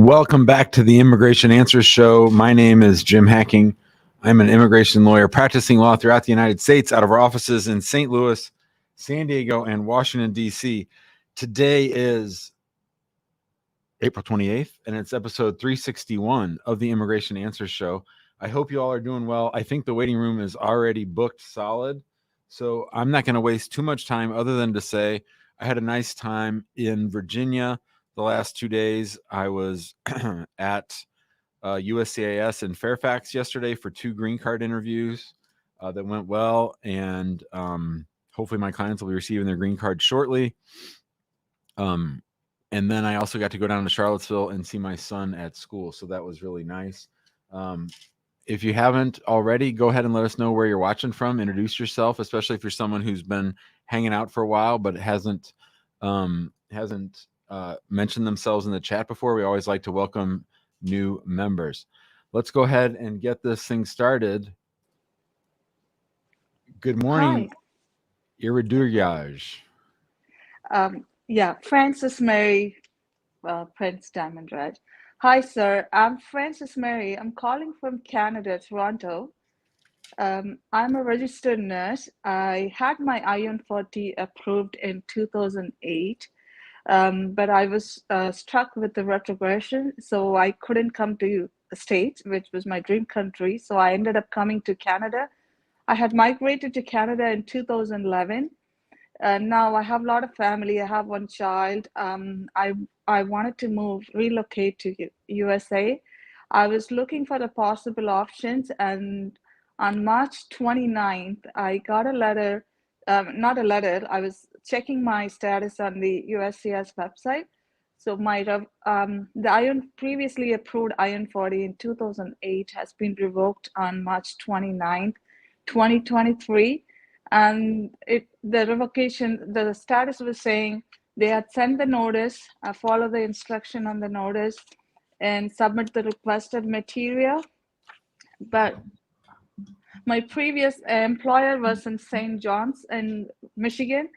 Welcome back to the Immigration Answers Show. My name is Jim Hacking. I'm an immigration lawyer practicing law throughout the United States out of our offices in St. Louis, San Diego, and Washington, D.C. Today is April 28th, and it's episode 361 of the Immigration Answers Show. I hope you all are doing well. I think the waiting room is already booked solid, so I'm not going to waste too much time other than to say I had a nice time in Virginia. The last 2 days, I was at USCIS in Fairfax yesterday for 2 green card interviews that went well, and hopefully my clients will be receiving their green card shortly. And then I also got to go down to Charlottesville and see my son at school, so that was really nice. If you haven't already, go ahead and let us know where you're watching from. Introduce yourself, especially if you're someone who's been hanging out for a while but hasn't mentioned themselves in the chat before. We always like to welcome new members. Let's go ahead and get this thing started. Good morning, Iridurgaj. Francis Mary, Prince Diamond Red. Hi, sir. I'm Francis Mary. I'm calling from Canada, Toronto. I'm a registered nurse. I had my I-140 approved in 2008. But I was struck with the retrogression, so I couldn't come to the States, which was my dream country. So I ended up coming to Canada. I had migrated to Canada in 2011. Now I have a lot of family. I have 1 child. I wanted to relocate to USA. I was looking for the possible options, and on March 29th, I got a letter. Not a letter. I was checking my status on the USCIS website. So the previously approved I-140 in 2008 has been revoked on March 29th, 2023. And the revocation, the status was saying they had sent the notice, follow the instruction on the notice, and submit the requested material. But my previous employer was in St. John's in Michigan,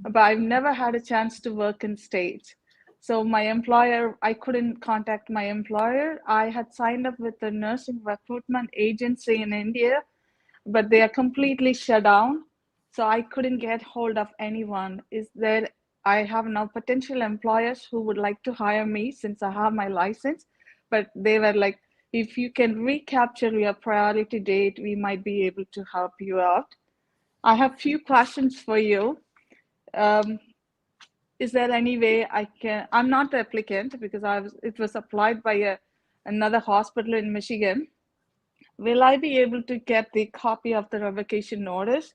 but I've never had a chance to work in States. So I couldn't contact my employer. I had signed up with the nursing recruitment agency in India, but they are completely shut down. So I couldn't get hold of anyone. I have now potential employers who would like to hire me since I have my license, but they were like, if you can recapture your priority date, we might be able to help you out. I have a few questions for you. Is there any way I'm not the applicant because it was applied by another hospital in Michigan. Will I be able to get the copy of the revocation notice?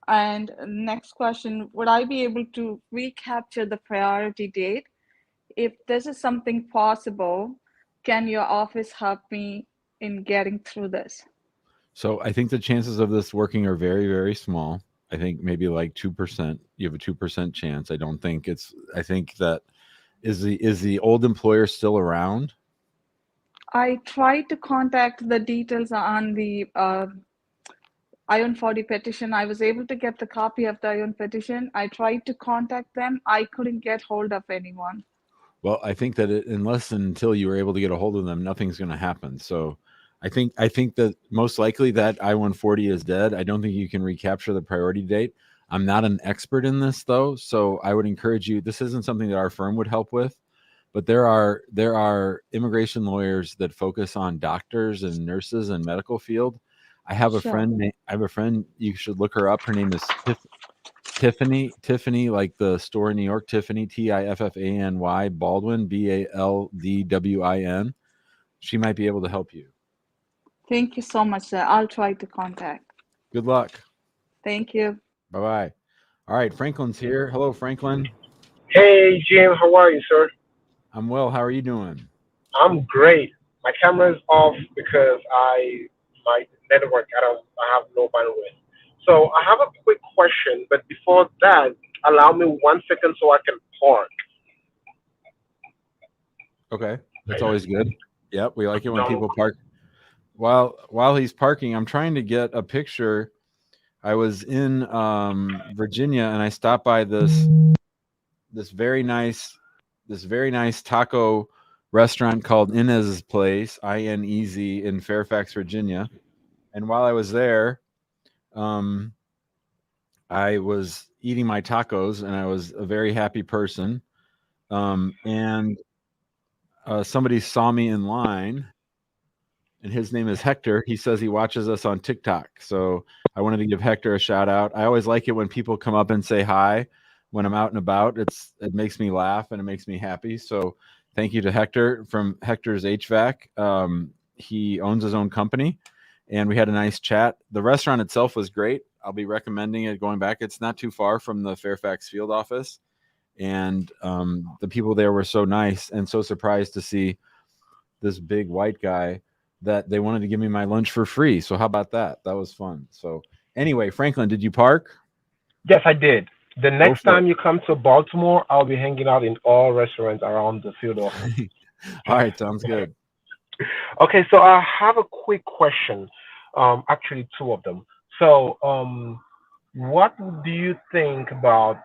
And next question, would I be able to recapture the priority date? If this is something possible, can your office help me in getting through this? So I think the chances of this working are very, very small. I think maybe like 2%. You have a 2% chance. I think that is the old employer still around? I tried to contact the details on the I-140 petition. I was able to get the copy of the I-140 petition. I tried to contact them. I couldn't get hold of anyone. Well, I think that unless and until you were able to get a hold of them, nothing's going to happen. So I think that most likely that I-140 is dead. I don't think you can recapture the priority date. I'm not an expert in this, though, so I would encourage you. This isn't something that our firm would help with, but there are immigration lawyers that focus on doctors and nurses and medical field. I have a friend. You should look her up. Her name is Tiffany, like the store in New York, Tiffany, Tiffany Baldwin, Baldwin. She might be able to help you. Thank you so much, sir. I'll try to contact. Good luck. Thank you. Bye-bye. All right, Franklin's here. Hello, Franklin. Hey, Jim. How are you, sir? I'm well. How are you doing? I'm great. My camera is off because my network, I have no bandwidth. So I have a quick question, but before that, allow me 1 second so I can park. Okay, that's always good. Yep, we like it when people park. While he's parking, I'm trying to get a picture. I was in Virginia and I stopped by this very nice taco restaurant called Inez's Place, Inez, in Fairfax, Virginia. And while I was there, um, I was eating my tacos, and I was a very happy person. And somebody saw me in line, and his name is Hector. He says he watches us on TikTok. So I wanted to give Hector a shout out. I always like it when people come up and say hi when I'm out and about. It makes me laugh and it makes me happy. So thank you to Hector from Hector's HVAC. He owns his own company, and we had a nice chat. The restaurant itself was great. I'll be recommending it going back. It's not too far from the Fairfax field office, and the people there were so nice and so surprised to see this big white guy that they wanted to give me my lunch for free. So how about that? That was fun. So anyway, Franklin, did you park? Yes, I did. The Go next for time you come to Baltimore, I'll be hanging out in all restaurants around the field office. it. All right, sounds good. Okay, so I have a quick question. Actually, two of them. So, what do you think about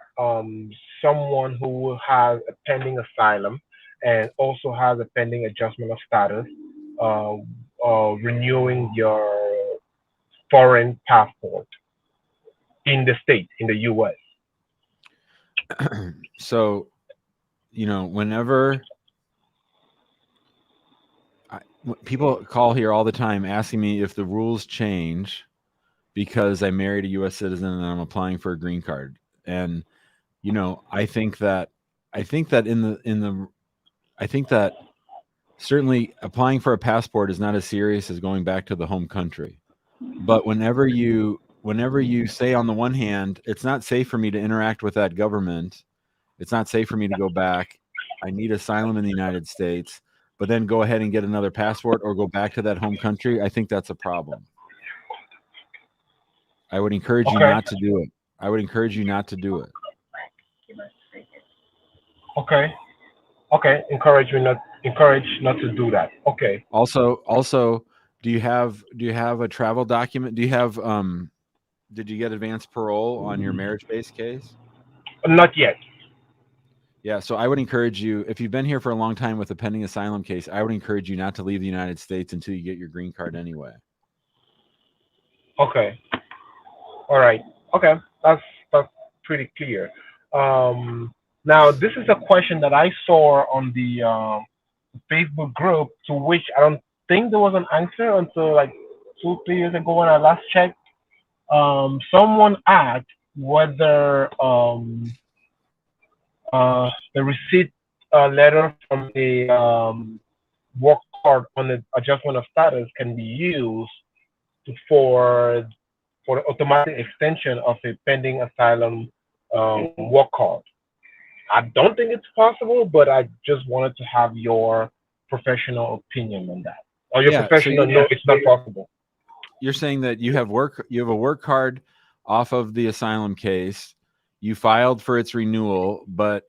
someone who has a pending asylum and also has a pending adjustment of status, uh, renewing your foreign passport in the state, in the U.S.? So, whenever people call here all the time asking me if the rules change because I married a U.S. citizen and I'm applying for a green card, and I think that I think that certainly applying for a passport is not as serious as going back to the home country. But whenever you say, on the one hand, it's not safe for me to interact with that government, it's not safe for me to go back, I need asylum in the United States, but then go ahead and get another passport or go back to that home country, I think that's a problem. I would encourage you Okay, not to do it. I would encourage you not to do it. okay, okay. Encourage not to do that. Okay, Also, do you have a travel document? Did you get advance parole on your marriage-based case? not yet. Yeah, so I would encourage you, if you've been here for a long time with a pending asylum case, I would encourage you not to leave the United States until you get your green card anyway. Okay, all right. Okay, that's pretty clear. Now this is a question that I saw on the Facebook group, to which I don't think there was an answer until like 2 3 years ago when I last checked. Someone asked whether the receipt letter from a work card on the adjustment of status can be used for the automatic extension of a pending asylum work card. I don't think it's possible, but I just wanted to have your professional opinion on that, or your Yeah, so professional. No, it's not possible. you're saying that you have a work card off of the asylum case. You filed for its renewal, but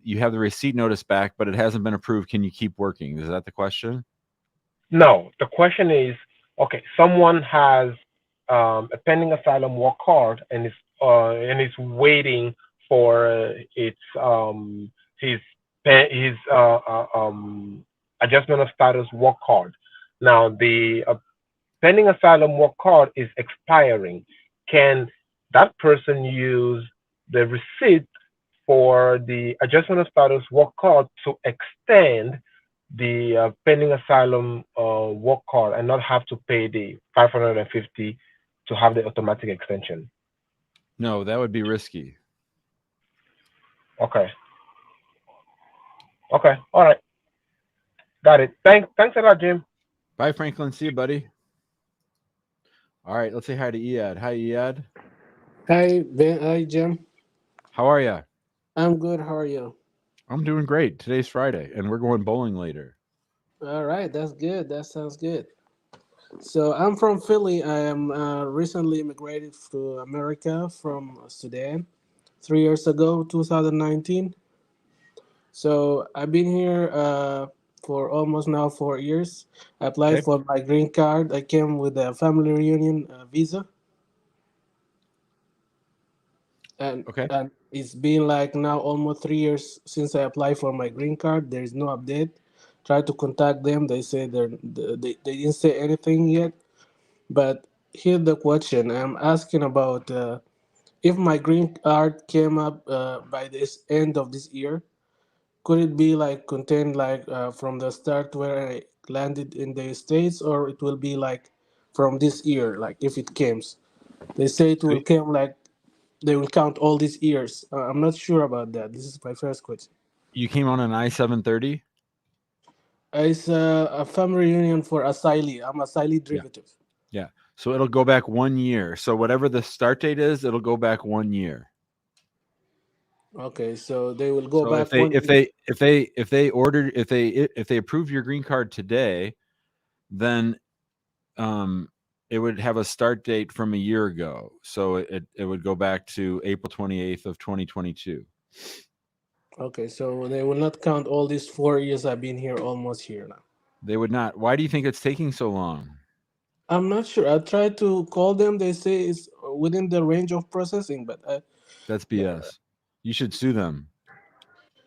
you have the receipt notice back, but it hasn't been approved. Can you keep working? Is that the question? No, the question is, okay, someone has a pending asylum work card and is waiting for its his his adjustment of status work card. Now the pending asylum work card is expiring. Can that person use the receipt for the adjustment of status work card to extend the pending asylum work card and not have to pay the 550 to have the automatic extension? No, that would be risky. Okay. Okay. All right. Got it. Thanks a lot, Jim. Bye, Franklin. See you, buddy. All right, let's say hi to Iad. Hi, Iad. Hi, Ben. Hi, Jim. How are you? I'm good. How are you? I'm doing great. Today's Friday, and we're going bowling later. All right, that's good. That sounds good. So I'm from Philly. I am recently immigrated to America from Sudan 3 years ago, 2019. So I've been here for almost now 4 years. I applied Okay. for my green card. I came with a family reunion visa, and Okay. and it's been like now almost 3 years since I applied for my green card. There is no update. tried to contact them. They say they didn't say anything yet. But here's the question I'm asking about: if my green card came up by this end of this year, could it be like contained like from the start where I landed in the States, or it will be like from this year, like if it comes? They say it So will come like they will count all these years. I'm not sure about that. This is my first question. you came on an I-730? It's a family reunion for Asylum. I'm Asylum Yeah. derivative. Yeah. So it'll go back 1 year. So whatever the start date is, it'll go back 1 year. Okay, so they will go So back one year. if they approve your green card today, then it would have a start date from a year ago. So it would go back to April 28th of 2022. Okay, so they will not count all these 4 years I've been here, almost here now. They would not. Why do you think it's taking so long? I'm not sure. I tried to call them. They say it's within the range of processing, but That's BS. You should sue them.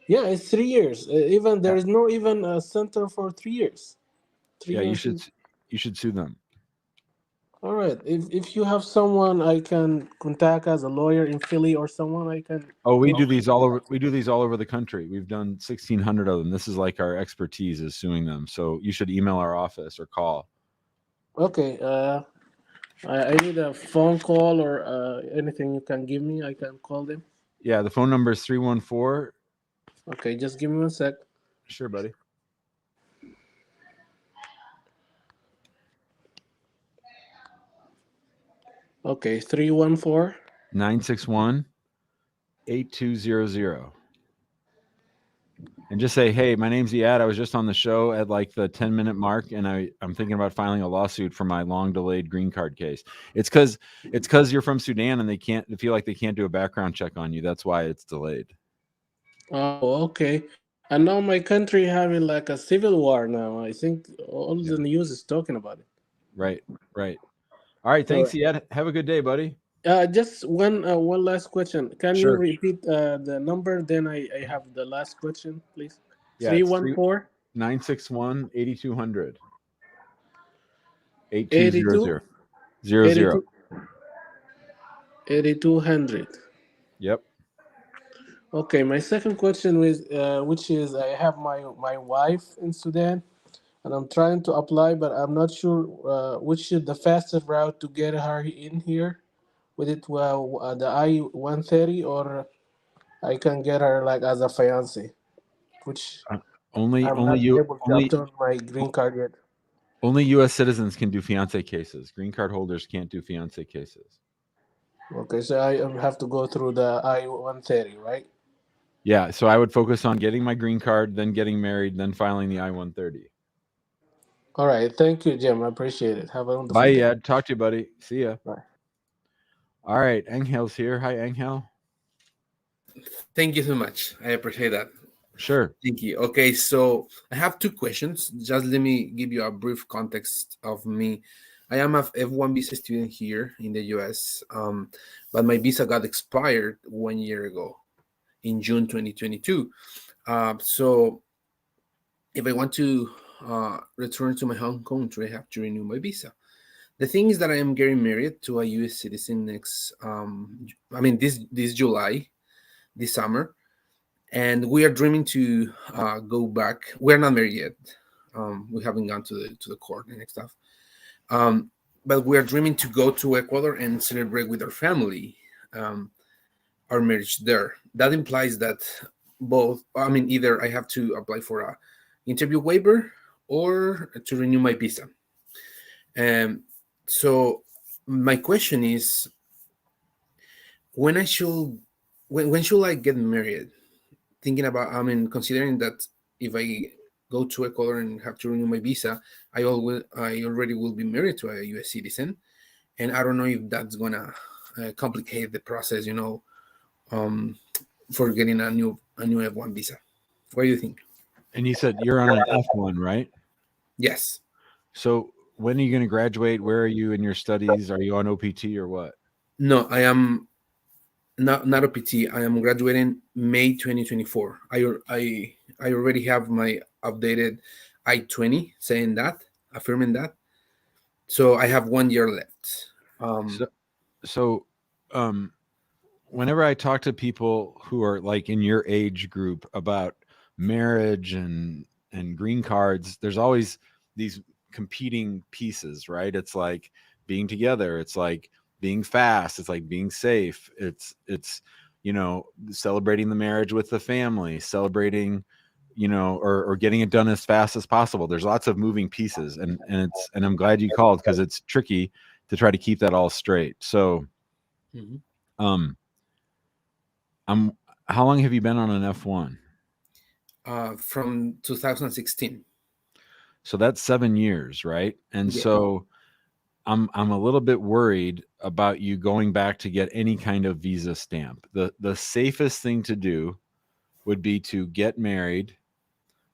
yeah, it's 3 years. Even there Yeah. is no even a center for 3 years. Three Yeah, you years. should sue them. All right. If you have someone I can contact as a lawyer in Philly or someone I can. Oh, we do these all over. We do these all over the country. We've done 1,600 of them. This is like our expertise is suing them. So you should email our office or call. Okay. I need a phone call or anything you can give me. I can call them. Yeah, the phone number is 314. Okay, just give me 1 sec. Sure, buddy. Okay, 314. 961 8200. And just say, hey, my name's Iad. I was just on the show at like the 10-minute mark, and I'm thinking about filing a lawsuit for my long delayed green card case. It's because you're from Sudan and they feel like they can't do a background check on you. That's why it's delayed. Oh, okay. And now my country having like a civil war now. I think all the news is talking about it. Right. All right. Thanks, Iad. Have a good day, buddy. Just one last question. Can you Sure. repeat the number? Then I have the last question, please. Yeah, 314 961 8200. 82 8200. 8200. Yep. Okay, my second question is, which is, I have my wife in Sudan, and I'm trying to apply, but I'm not sure which is the fastest route to get her in here. With it, the I-130, or I can get her like as a fiance, which Only I'm only not you able to only obtain my green card yet. only U.S. citizens can do fiance cases. Green card holders can't do fiance cases. Okay, so I have to go through the I-130, right? Yeah, so I would focus on getting my green card, then getting married, then filing the I-130. All right, thank you, Jim. I appreciate it. Have a wonderful Bye, day. Ed. Talk to you, buddy. See ya. Bye. All right, Angel's here. Hi, Angel. Thank you so much. I appreciate that. Sure. Thank you. Okay, so I have two questions. Just let me give you a brief context of me. I am a F1 visa student here in the US, but my visa got expired 1 year ago in June 2022. So if I want to return to my home country, I have to renew my visa. The thing is that I am getting married to a US citizen this July, this summer. And we are dreaming to go back. We're not married yet. We haven't gone to the court and stuff. But we are dreaming to go to Ecuador and celebrate with our family our marriage there. That implies that either I have to apply for a interview waiver or to renew my visa. So my question is, when should I get married? Thinking about, considering that if I go to Ecuador and have to renew my visa, I already will be married to a U.S. citizen, and I don't know if that's gonna complicate the process, for getting a new F1 visa. What do you think? And you said you're on an F1, right? Yes. So when are you going to graduate? Where are you in your studies? Are you on OPT or what? No, I am not OPT. I am graduating May 2024. I already have my updated I-20 saying that, affirming that. So I have 1 year left. So, whenever I talk to people who are like in your age group about marriage and green cards, there's always these competing pieces, right? It's like being together, it's like being fast, it's like being safe, it's celebrating the marriage with the family, celebrating, or getting it done as fast as possible. There's lots of moving pieces, and I'm glad you called, because it's tricky to try to keep that all straight. So um how long have you been on an F1? From 2016. So that's 7 years, right? And Yeah. so I'm a little bit worried about you going back to get any kind of visa stamp. The safest thing to do would be to get married,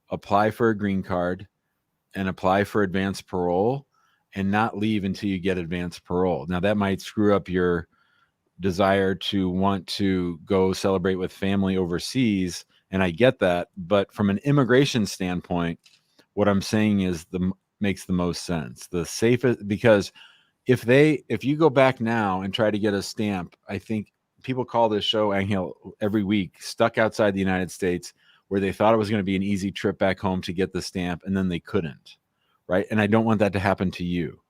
apply for a green card, and apply for advanced parole, and not leave until you get advanced parole. Now that might screw up your desire to want to go celebrate with family overseas, and I get that, but from an immigration standpoint, what I'm saying is makes the most sense. The safest, because if you go back now and try to get a stamp, I think people call this show, Angel, every week, stuck outside the United States, where they thought it was going to be an easy trip back home to get the stamp, and then they couldn't, right? And I don't want that to happen to you.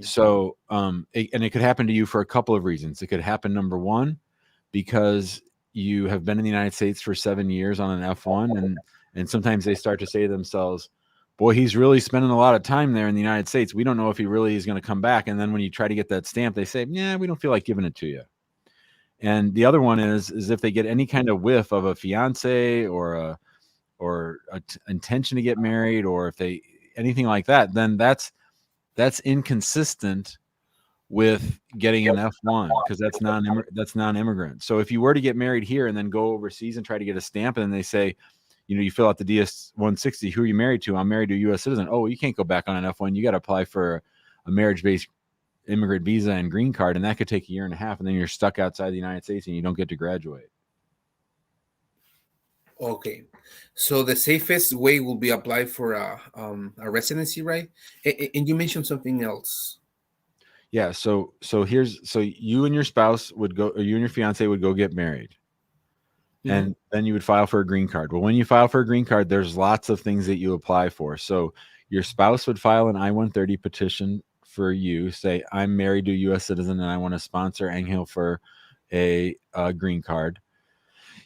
So, and it could happen to you for a couple of reasons. It could happen, number one, because you have been in the United States for 7 years on an F1, and sometimes they start to say to themselves, boy, he's really spending a lot of time there in the United States. We don't know if he really is going to come back. And then when you try to get that stamp, they say, yeah, we don't feel like giving it to you. And the other one is if they get any kind of whiff of a fiance or intention to get married, or if they anything like that, then that's inconsistent with getting an F1, because that's non-immigrant. So if you were to get married here and then go overseas and try to get a stamp, and then they say, you fill out the DS-160, who are you married to? I'm married to a U.S. citizen. Oh, you can't go back on an F1. You got to apply for a marriage-based immigrant visa and green card, and that could take a year and a half, and then you're stuck outside the United States and you don't get to graduate. Okay, so the safest way will be apply for a residency, right? And you mentioned something else. Yeah. So you and your spouse would go, or you and your fiance would go get married, and then you would file for a green card. Well, when you file for a green card, there's lots of things that you apply for. So your spouse would file an I-130 petition for you, say, I'm married to a U.S. citizen and I want to sponsor Angel for a green card.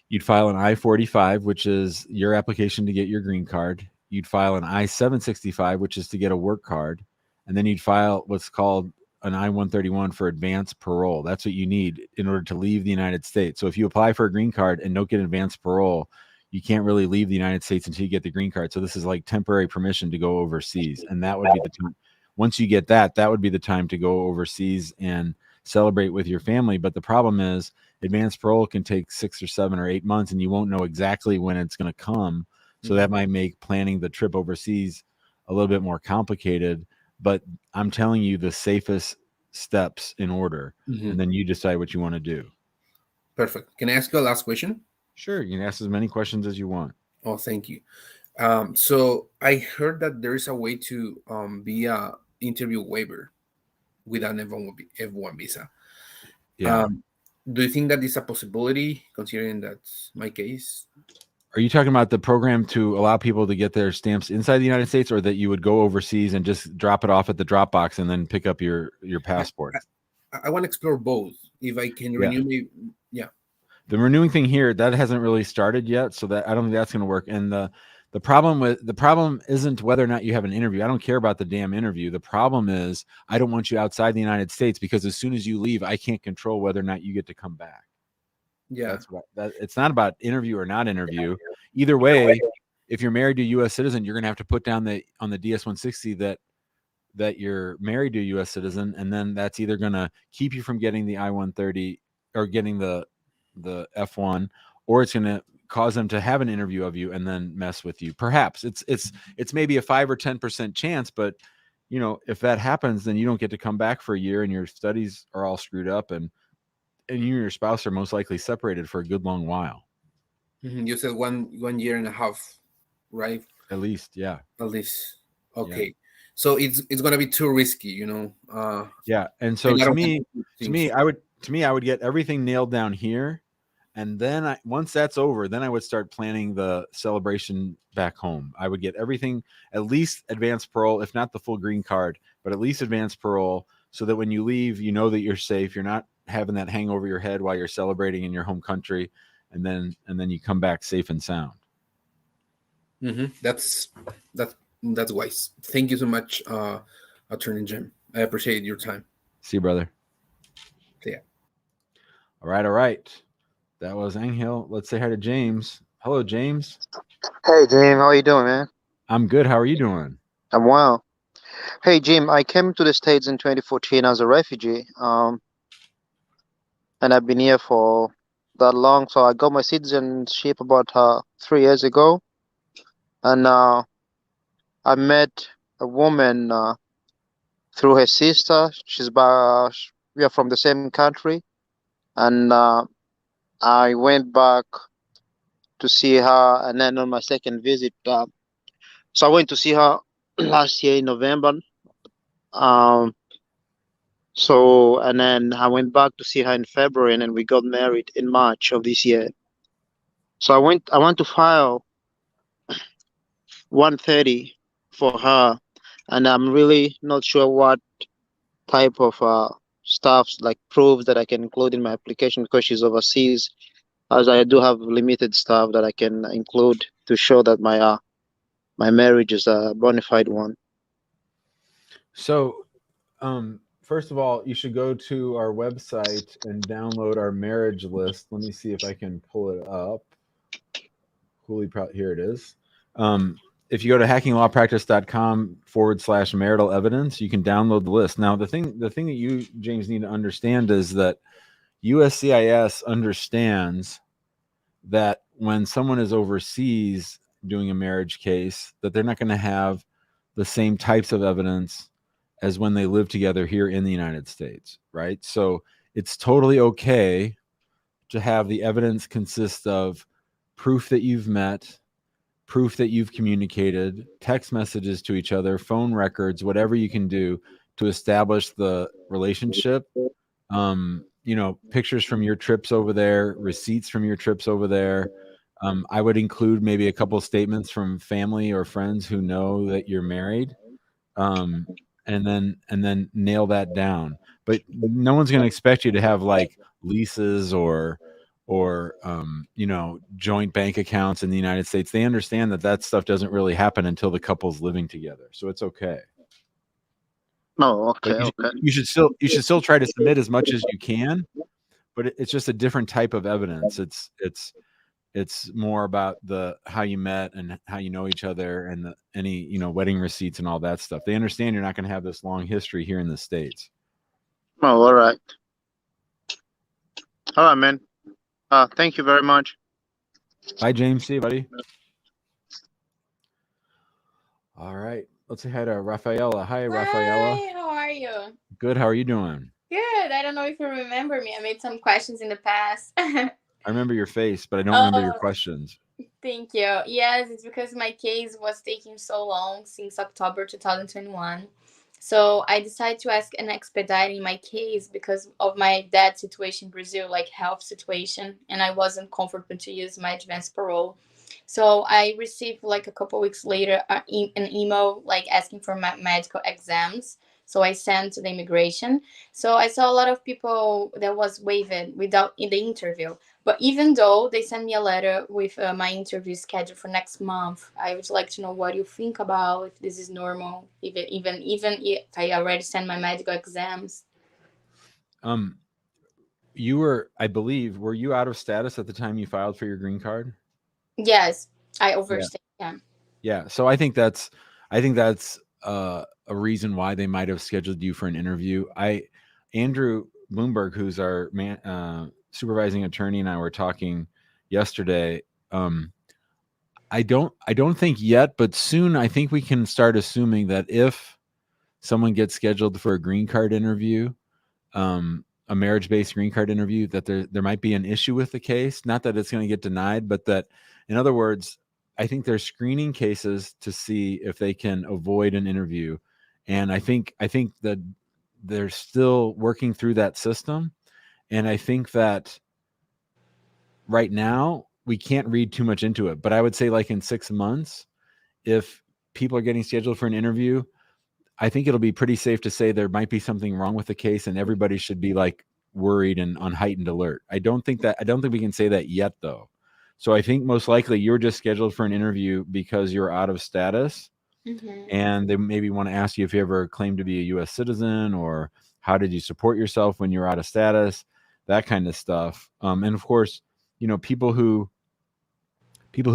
You'd file an I-45, which is your application to get your green card. You'd file an I-765, which is to get a work card. And then you'd file what's called an I-131 for advanced parole. That's what you need in order to leave the United States. So if you apply for a green card and don't get advanced parole, you can't really leave the United States until you get the green card. So this is like temporary permission to go overseas. And that would be the time. Once you get that would be the time to go overseas and celebrate with your family. But the problem is advanced parole can take 6 or 7 or 8 months, and you won't know exactly when it's going to come. So that might make planning the trip overseas a little bit more complicated. But I'm telling you the safest steps in order, and then you decide what you want to do. Perfect. Can I ask you a last question? Sure. You can ask as many questions as you want. Oh, thank you. So I heard that there is a way to be a interview waiver with an F1 visa. Yeah. Do you think that is a possibility, considering that's my case? Are you talking about the program to allow people to get their stamps inside the United States, or that you would go overseas and just drop it off at the drop box and then pick up your passport? I want to explore both. If I can renew me, The renewing thing here, that hasn't really started yet, so that I don't think that's going to work. And the problem isn't whether or not you have an interview. I don't care about the damn interview. The problem is I don't want you outside the United States, because as soon as you leave, I can't control whether or not you get to come back. Yeah, that's what it's not about interview or not interview. Either way, if you're married to a U.S. citizen, you're going to have to put down on the DS-160 that you're married to a U.S. citizen, and then that's either going to keep you from getting the I-130 or getting the F1, or it's going to cause them to have an interview of you and then mess with you. Perhaps it's maybe a 5 or 10% chance, but if that happens, then you don't get to come back for a year, and your studies are all screwed up, and you and your spouse are most likely separated for a good long while. You said one year and a half, right? At least, yeah. At least. Okay. Yeah. So it's gonna be too risky, you know. Yeah. And so to me, I would get everything nailed down here. And then once that's over, then I would start planning the celebration back home. I would get everything, at least advanced parole, if not the full green card, but at least advanced parole, so that when you leave, you know that you're safe. You're not having that hang over your head while you're celebrating in your home country, and then you come back safe and sound. Mm-hmm. That's wise. Thank you so much, Attorney Jim. I appreciate your time. See you, brother. See ya. All right. That was Angel. Let's say hi to James. Hello, James. Hey, Jim. How are you doing, man? I'm good. How are you doing? I'm well. Hey, Jim. I came to the States in 2014 as a refugee, and I've been here for that long. So I got my citizenship about 3 years ago, and I met a woman through her sister. We are from the same country, and I went back to see her, and then on my second visit, so I went to see her last year in November. So, and then I went back to see her in February, and then we got married in March of this year. So I want to file 130 for her, and I'm really not sure what type of stuff, like proof, that I can include in my application, because she's overseas, as I do have limited stuff that I can include to show that my marriage is a bona fide one. So, first of all, you should go to our website and download our marriage list. Let me see if I can pull it up. Here it is. If you go to hackinglawpractice.com/marital evidence, you can download the list. Now, the thing that you, James, need to understand is that USCIS understands that when someone is overseas doing a marriage case, that they're not going to have the same types of evidence as when they live together here in the United States, right? So it's totally okay to have the evidence consist of proof that you've met, proof that you've communicated, text messages to each other, phone records, whatever you can do to establish the relationship. Pictures from your trips over there, receipts from your trips over there. I would include maybe a couple statements from family or friends who know that you're married. And then nail that down. But no one's going to expect you to have like leases or joint bank accounts in the United States. They understand that stuff doesn't really happen until the couple's living together. So it's okay. Oh, okay. You should still try to submit as much as you can, but it's just a different type of evidence. It's more about how you met and how you know each other, and any wedding receipts and all that stuff. They understand you're not going to have this long history here in the States. Oh, all right, man. Thank you very much. Bye, James. See you, buddy. All right. Let's say hi to Rafaela. Hi, Rafaela. Hi, how are you? Good. How are you doing? Good. I don't know if you remember me. I made some questions in the past. I remember your face, but I don't remember your questions. Thank you. Yes, it's because my case was taking so long since October 2021. So I decided to ask an expediting my case because of my dad's situation in Brazil, like health situation, and I wasn't comfortable to use my advanced parole. So I received like a couple weeks later an email like asking for my medical exams. So I sent to the immigration. So I saw a lot of people that was waived without in the interview. But even though they sent me a letter with my interview scheduled for next month, I would like to know what you think about if this is normal, even if I already sent my medical exams. You were, I believe, were you out of status at the time you filed for your green card? Yes, I overstayed. Yeah. So I think that's a reason why they might have scheduled you for an interview. Andrew Bloomberg, who's our supervising attorney, and I were talking yesterday. I don't think yet, but soon I think we can start assuming that if someone gets scheduled for a green card interview, a marriage-based green card interview, that there might be an issue with the case. Not that it's going to get denied, but that, in other words, I think they're screening cases to see if they can avoid an interview, and I think that they're still working through that system, and I think that right now we can't read too much into it. But I would say, like, in 6 months, if people are getting scheduled for an interview, I think it'll be pretty safe to say there might be something wrong with the case, and everybody should be like worried and on heightened alert. I don't think we can say that yet, though. So I think most likely you're just scheduled for an interview because you're out of status, and they maybe want to ask you if you ever claimed to be a U.S. citizen, or how did you support yourself when you were out of status, that kind of stuff. And of course, you know, people who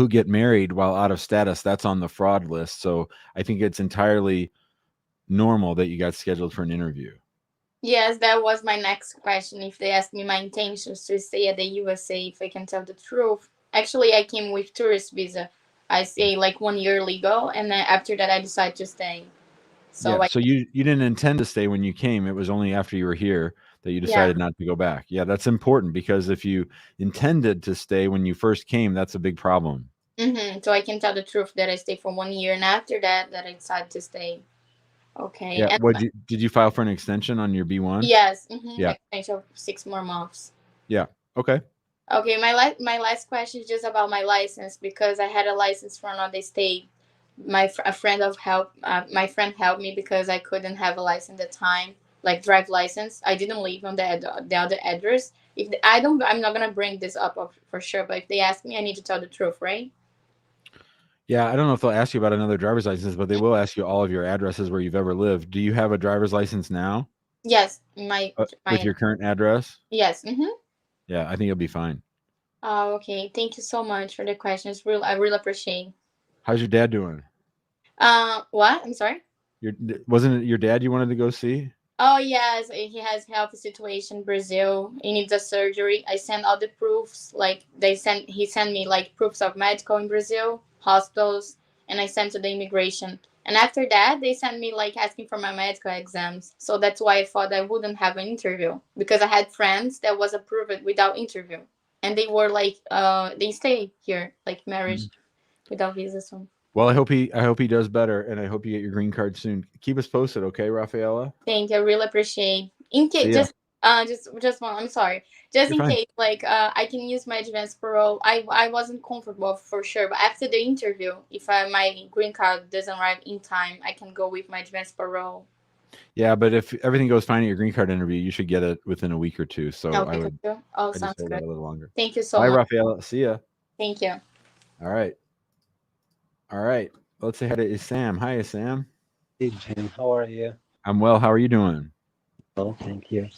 get married while out of status, that's on the fraud list. So I think it's entirely normal that you got scheduled for an interview. Yes, that was my next question. If they ask me my intentions to stay at the USA, if I can tell the truth. Actually, I came with tourist visa. I stayed like 1 year legal, and then after that, I decided to stay. So yeah, so you didn't intend to stay when you came. It was only after you were here that you decided not to go back. Yeah, that's important, because if you intended to stay when you first came, that's a big problem. So I can tell the truth that I stayed for 1 year, and after that, I decided to stay. Okay. Yeah. And Did you file for an extension on your B1? yes. Yeah. Extension of 6 more months. Yeah. Okay. Okay. My last question is just about my license, because I had a license from another state. My friend helped me because I couldn't have a license at the time, like drive license. I didn't leave on the other address. I'm not gonna bring this up for sure. But if they ask me, I need to tell the truth, right? Yeah, I don't know if they'll ask you about another driver's license, but they will ask you all of your addresses where you've ever lived. Do you have a driver's license now? Yes, with your current address? Yes. Yeah, I think you'll be fine. Oh, okay. Thank you so much for the questions. I really appreciate. How's your dad doing? What? I'm sorry. Wasn't it your dad you wanted to go see? Oh yes, he has health situation in Brazil. He needs a surgery. I sent all the proofs. Like he sent me like proofs of medical in Brazil, hospitals, and I sent to the immigration. And after that, they sent me like asking for my medical exams. So that's why I thought I wouldn't have an interview, because I had friends that was approved without interview, and they were like, they stay here like marriage without visa. So. Well, I hope he does better, and I hope you get your green card soon. Keep us posted, okay, Rafaela? Thank you. I really appreciate. In case, just one. I'm sorry. Just You're in fine. case, like, I can use my advance parole. I wasn't comfortable for sure, but after the interview, if my green card doesn't arrive in time, I can go with my advance parole. Yeah, but if everything goes fine at your green card interview, you should get it within a week or two. So Okay, I would. Oh, I sounds just hold good. that a little longer. Thank you so Bye, much. Rafaela. See ya. Thank you. All right. Let's say hi to Isam. Hi, Isam. Hey Jim, how are you? I'm well. How are you doing? Well, thank you.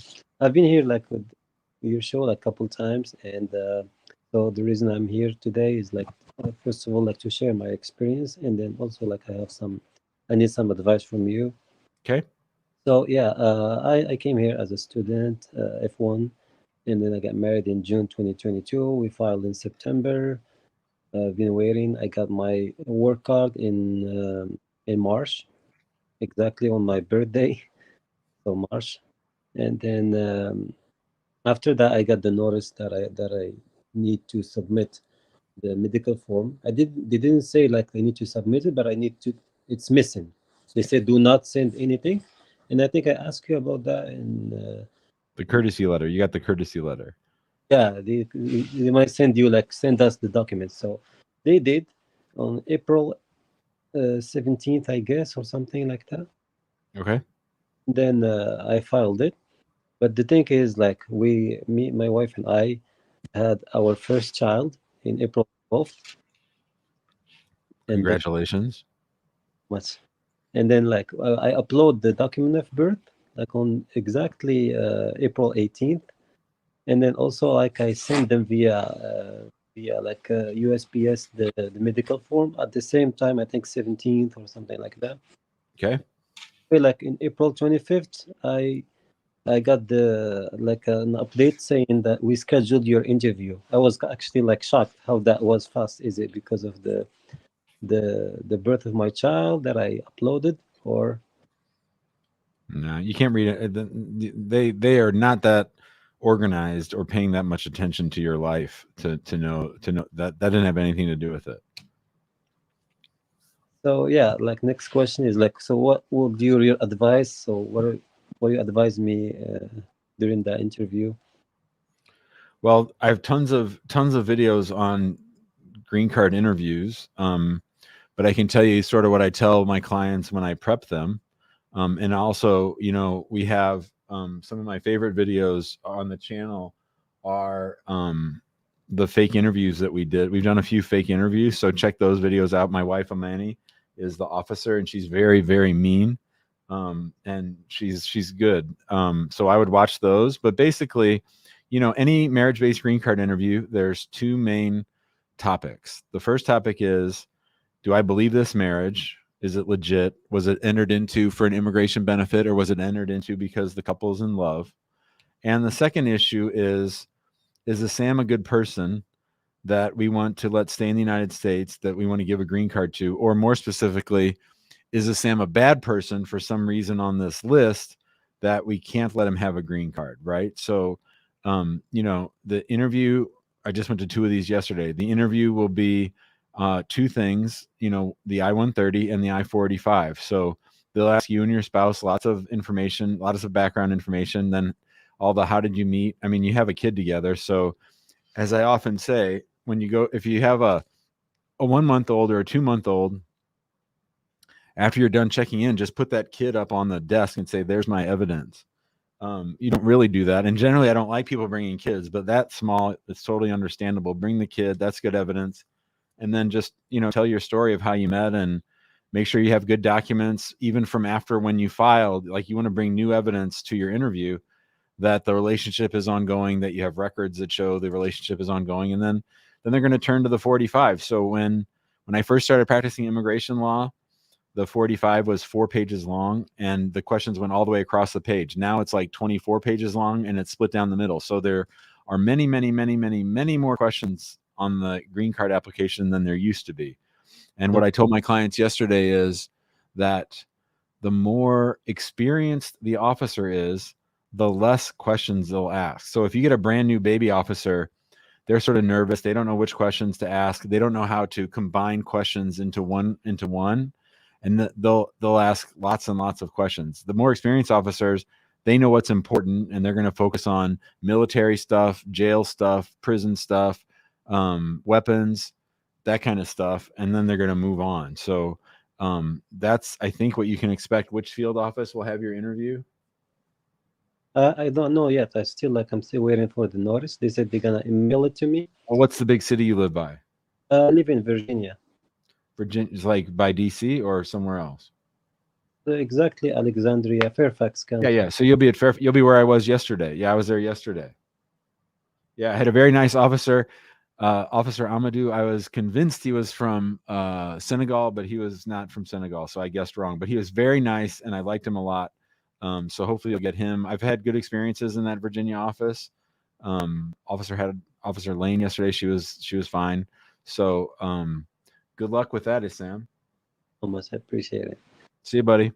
I've been here like with your show like a couple times, and so the reason I'm here today is like first of all like to share my experience, and then also like I need some advice from you. Okay. So yeah, I came here as a student, F1, and then I got married in June 2022. We filed in September. I've been waiting. I got my work card in March, exactly on my birthday, so March. And then after that, I got the notice that I need to submit the medical form. They didn't say like I need to submit it, but I need to. It's missing. They said do not send anything, and I think I asked you about that. And the courtesy letter. You got the courtesy letter. Yeah, they might send us the documents. So they did on April 17th, I guess, or something like that. Okay. Then I filed it. But the thing is, like, my wife and I had our first child in April 12th. Congratulations. And then, like, I upload the document of birth, like, on exactly April 18th. And then also, like, I send them via like USPS the medical form at the same time. I think 17th or something like that. Okay. Like in April 25th, I got an update saying that we scheduled your interview. I was actually like shocked how that was fast. Is it because of the birth of my child that I uploaded, or? No, you can't read it. They are not that organized or paying that much attention to your life to know that didn't have anything to do with it. So yeah, like next question is like, so what would your advice? So what you advise me during the interview? Well, I have tons of videos on green card interviews, but I can tell you sort of what I tell my clients when I prep them. And also, you know, we have some of my favorite videos on the channel are the fake interviews that we did. We've done a few fake interviews, so check those videos out. My wife Amani is the officer, and she's very, very mean, and she's good. So I would watch those. But basically, you know, any marriage-based green card interview, there's two main topics. The first topic is, do I believe this marriage? Is it legit? Was it entered into for an immigration benefit, or was it entered into because the couple's in love? And the second issue is the Sam a good person that we want to let stay in the United States, that we want to give a green card to? Or more specifically, is the Sam a bad person for some reason on this list that we can't let him have a green card, right? So, you know, the interview, I just went to two of these yesterday. The interview will be two things, you know, the I-130 and the I-485. So they'll ask you and your spouse lots of information, lots of background information, then all the how did you meet? I mean, you have a kid together. So as I often say, when you go, if you have a 1-month-old or a 2-month-old, after you're done checking in, just put that kid up on the desk and say, there's my evidence. You don't really do that. And generally, I don't like people bringing kids, but that small, it's totally understandable. Bring the kid. That's good evidence. And then just, you know, tell your story of how you met, and make sure you have good documents, even from after when you filed. Like, you want to bring new evidence to your interview that the relationship is ongoing, that you have records that show the relationship is ongoing. And then they're going to turn to the 45. So when I first started practicing immigration law, the 45 was 4 pages long, and the questions went all the way across the page. Now it's like 24 pages long, and it's split down the middle. So there are many, many, many, many, many more questions on the green card application than there used to be. And what I told my clients yesterday is that the more experienced the officer is, the less questions they'll ask. So if you get a brand new baby officer, they're sort of nervous. They don't know which questions to ask. They don't know how to combine questions into one, and they'll ask lots and lots of questions. The more experienced officers, they know what's important, and they're going to focus on military stuff, jail stuff, prison stuff, weapons, that kind of stuff, and then they're going to move on. So that's, I think, what you can expect. Which field office will have your interview? I don't know yet. I'm still waiting for the notice. They said they're gonna email it to me. Well, what's the big city you live by? I live in Virginia. Virginia is like by DC or somewhere else? Exactly, Alexandria, Fairfax County. Yeah. So you'll be you'll be where I was yesterday. Yeah, I was there yesterday. Yeah, I had a very nice officer, Officer Amadou. I was convinced he was from Senegal, but he was not from Senegal, so I guessed wrong. But he was very nice, and I liked him a lot. So hopefully you'll get him. I've had good experiences in that Virginia office. Officer Lane yesterday. She was fine. So good luck with that, Sam. Almost, I appreciate it. See you, buddy.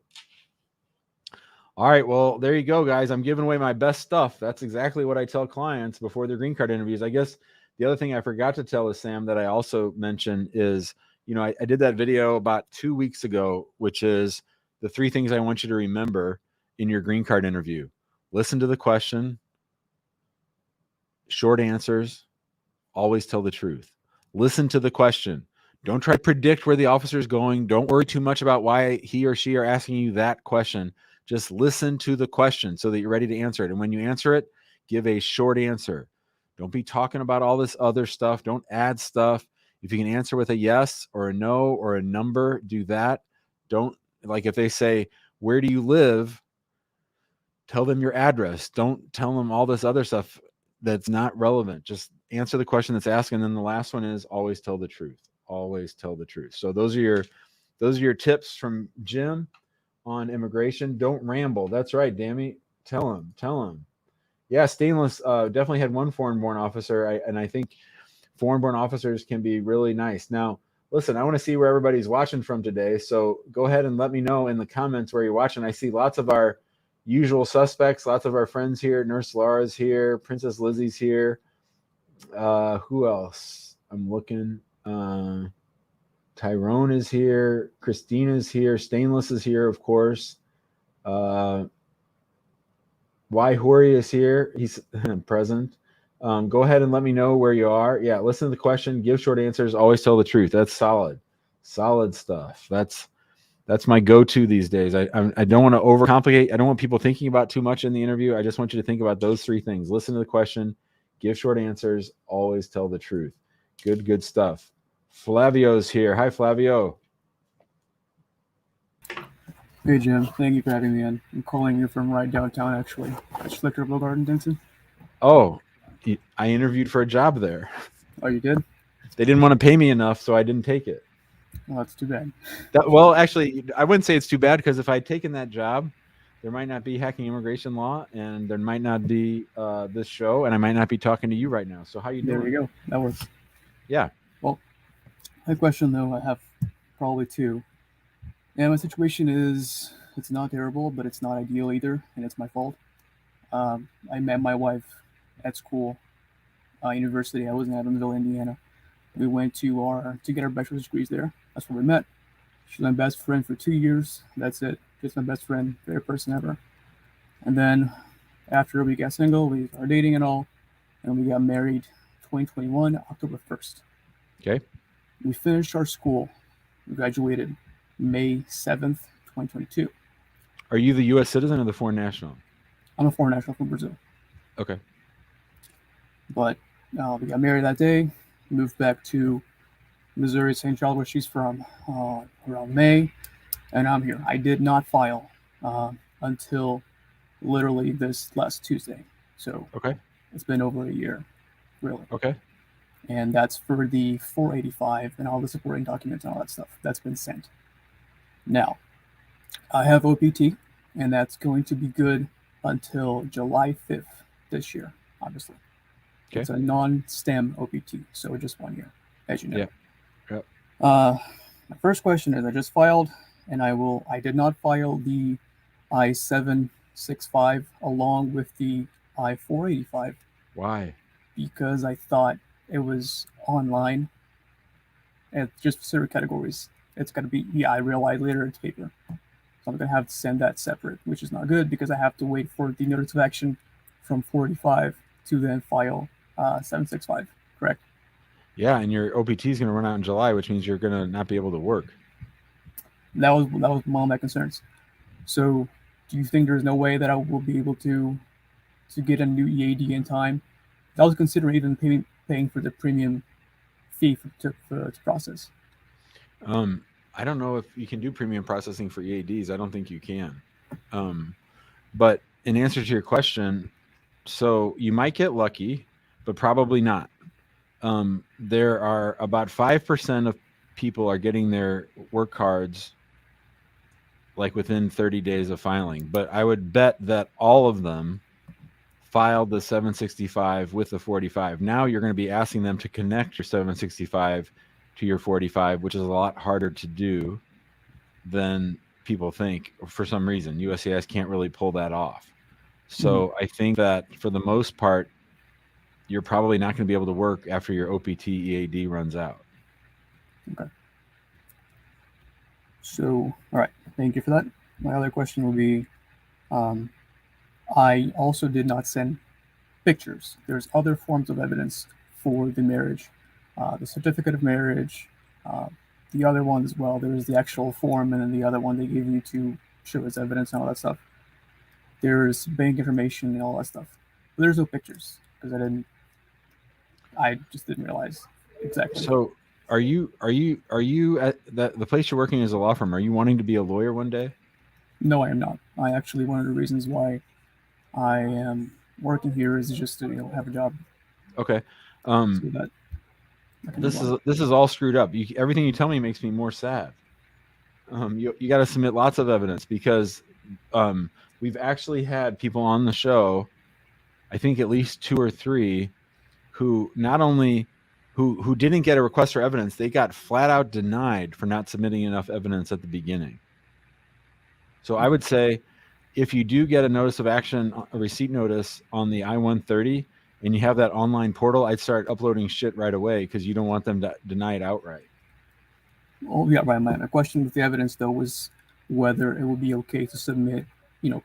All right, well, there you go, guys. I'm giving away my best stuff. That's exactly what I tell clients before their green card interviews. I guess the other thing I forgot to tell is, Sam, that I also mentioned is, you know, I did that video about 2 weeks ago, which is the 3 things I want you to remember in your green card interview. Listen to the question, short answers, always tell the truth. Listen to the question. Don't try to predict where the officer is going. Don't worry too much about why he or she are asking you that question. Just listen to the question so that you're ready to answer it. And when you answer it, give a short answer. Don't be talking about all this other stuff. Don't add stuff. If you can answer with a yes or a no or a number, do that. Don't, like, if they say, where do you live? Tell them your address. Don't tell them all this other stuff that's not relevant. Just answer the question that's asked. And then the last one is always tell the truth. Always tell the truth. So those are your tips from Jim on immigration. Don't ramble. That's right, Dammy. Tell him. Yeah, Stainless definitely had one foreign-born officer, and I think foreign-born officers can be really nice. Now, listen, I want to see where everybody's watching from today, so go ahead and let me know in the comments where you're watching. I see lots of our usual suspects, lots of our friends here. Nurse Laura's here. Princess Lizzie's here. Who else? I'm looking. Tyrone is here. Christina's here. Stainless is here, of course. Y Hori is here. He's present. Go ahead and let me know where you are. Yeah, listen to the question. Give short answers. Always tell the truth. That's solid. Solid stuff. That's my go-to these days. I don't want to overcomplicate. I don't want people thinking about too much in the interview. I just want you to think about those three things. Listen to the question. Give short answers. Always tell the truth. Good stuff. Flavio's here. Hi, Flavio. Hey Jim, thank you for having me in. I'm calling you from right downtown, actually. At Schlichter Boulevard in Denton. Oh, I interviewed for a job there. Oh, you did? They didn't want to pay me enough, so I didn't take it. Well, that's too bad. Well, actually, I wouldn't say it's too bad, because if I'd taken that job, there might not be Hacking Immigration Law, and there might not be this show, and I might not be talking to you right now. So how you doing? There you go. That works. Yeah. Well, my question, though, I have probably two. And my situation is, it's not terrible, but it's not ideal either, and it's my fault. I met my wife at school, university. I was in Evansville, Indiana. We went to get our bachelor's degrees there. That's where we met. She's my best friend for 2 years. That's it. Just my best friend, favorite person ever. And then after we got single, we started dating and all, and we got married 2021, October 1st. Okay. We finished our school. We graduated May 7th, 2022. Are you the U.S. citizen or the foreign national? I'm a foreign national from Brazil. Okay. But we got married that day, moved back to Missouri, St. Charles, where she's from, around May, and I'm here. I did not file until literally this last Tuesday. So okay, it's been over a year, really. Okay. And that's for the 485 and all the supporting documents and all that stuff. That's been sent. Now, I have OPT, and that's going to be good until July 5th this year, obviously. Okay. It's a non-STEM OPT, so just 1 year, as you know. Yeah. Yep. My first question is, I just filed, and I did not file the I-765 along with the I-485. Why? Because I thought it was online, and just certain categories. It's got to be, I realized later it's paper. So I'm going to have to send that separate, which is not good because I have to wait for the notice of action from 485 to then file 765, correct? Yeah, and your OPT is going to run out in July, which means you're going to not be able to work. That was one of my concerns. So do you think there's no way that I will be able to get a new EAD in time? I was considering even paying for the premium fee to process. I don't know if you can do premium processing for EADs. I don't think you can. But in answer to your question, so you might get lucky, but probably not. There are about 5% of people are getting their work cards like within 30 days of filing. But I would bet that all of them filed the 765 with the 45. Now you're going to be asking them to connect your 765 to your 45, which is a lot harder to do than people think. For some reason, USCIS can't really pull that off. So I think that for the most part, you're probably not going to be able to work after your OPT EAD runs out. Okay. So, all right. Thank you for that. My other question would be, I also did not send pictures. There's other forms of evidence for the marriage, the certificate of marriage, the other one as well. There's the actual form, and then the other one they give you to show as evidence and all that stuff. There's bank information and all that stuff. But there's no pictures because I just didn't realize exactly. So are you at the place you're working as a law firm? Are you wanting to be a lawyer one day? No, I am not. I actually, one of the reasons why I am working here is just to have a job. Okay. So that this is all screwed up. Everything you tell me makes me more sad. You got to submit lots of evidence because we've actually had people on the show, I think at least 2 or 3, who not only who didn't get a request for evidence, they got flat out denied for not submitting enough evidence at the beginning. So I would say if you do get a notice of action, a receipt notice on the I-130, and you have that online portal, I'd start uploading shit right away because you don't want them to deny it outright. Oh, yeah, right. My question with the evidence, though, was whether it would be okay to submit,